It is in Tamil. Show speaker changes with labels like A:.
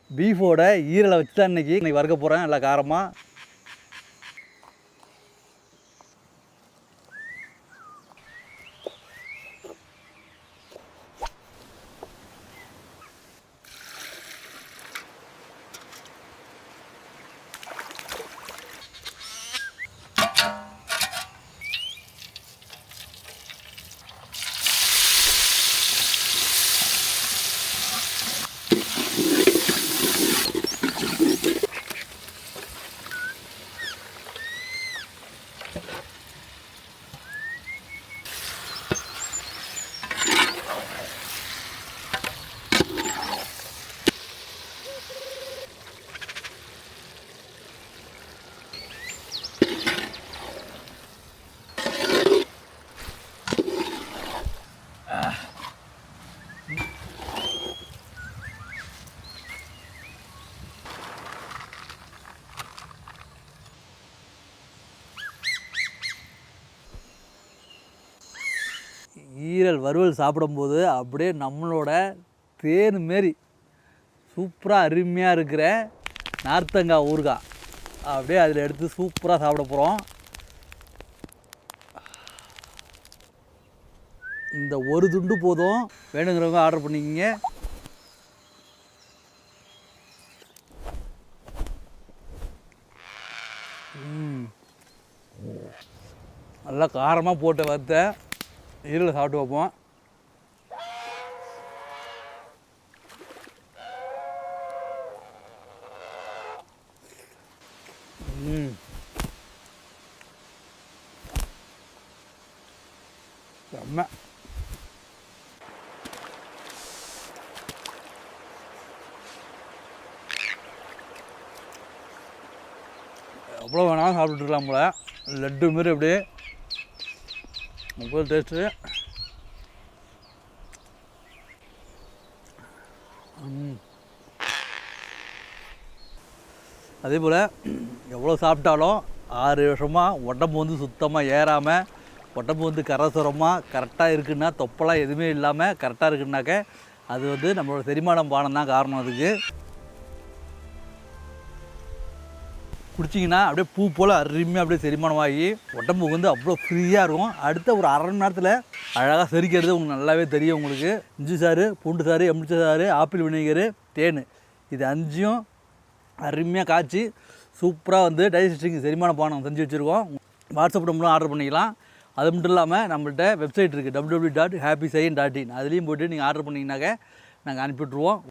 A: பீஃபோட ஈரலை வச்சு தான் இன்றைக்கி வறுக்க போகிறேன் நல்லா காரமாக. ஈரல் வறுவல் சாப்பிடும்போது அப்படியே நம்மளோட தேன் மாரி சூப்பராக அருமையாக இருக்கிற நார்த்தங்காய் ஊறுகாய் அப்படியே அதில் எடுத்து சூப்பராக சாப்பிட போகிறோம். இந்த ஒரு துண்டு போதும், வேணுங்கிறவங்க ஆர்டர் பண்ணிக்கிங்க. நல்லா காரமாக போட்டு வறுத்த ஈரலை சாப்பிட்டு வைப்போம். செம்ம. எவ்வளோ வேணாலும் சாப்பிட்டுருக்கலாம் போல. லட்டு மாரி அப்படியே முதல் டேஸ்ட்டு. அதே போல் எவ்வளோ சாப்பிட்டாலும் 6 வருஷமாக உடம்பு வந்து சுத்தமாக ஏறாமல், உடம்பு வந்து கரசுரமாக கரெக்டாக இருக்குன்னா, தொப்பெல்லாம் எதுவுமே இல்லாமல் கரெக்டாக இருக்குன்னாக்க அது வந்து நம்மளோட செரிமானம் பானம் தான் காரணம். அதுக்கு குடிச்சிங்கன்னா அப்படியே பூ போல் அருமையாக அப்படியே செரிமானமாகி உடம்புக்கு வந்து அவ்வளோ ஃப்ரீயாக இருக்கும். அடுத்த ஒரு அரை மணி நேரத்தில் அழகாக செரிக்கிறது உங்களுக்கு நல்லாவே தெரியும். உங்களுக்கு இஞ்சி சாறு, பூண்டு சாறு, எலுமிச்சை சாறு, ஆப்பிள் வினிகரு, தேன், இது 5ம் அருமையாக காய்ச்சி சூப்பராக வந்து டைஜஸ்டிங் செரிமான பானம் செஞ்சு வச்சுருக்கோம். வாட்ஸ்அப் நம்பரும் ஆர்டர் பண்ணிக்கலாம். அது மட்டும் இல்லாமல் நம்மள்கிட்ட வெப்சைட் இருக்குது www.happyscience.in. அதுலேயும் போய்ட்டு நீங்கள் ஆர்டர் பண்ணிங்கனாக்க நாங்கள் அனுப்பிவிட்ருவோம்.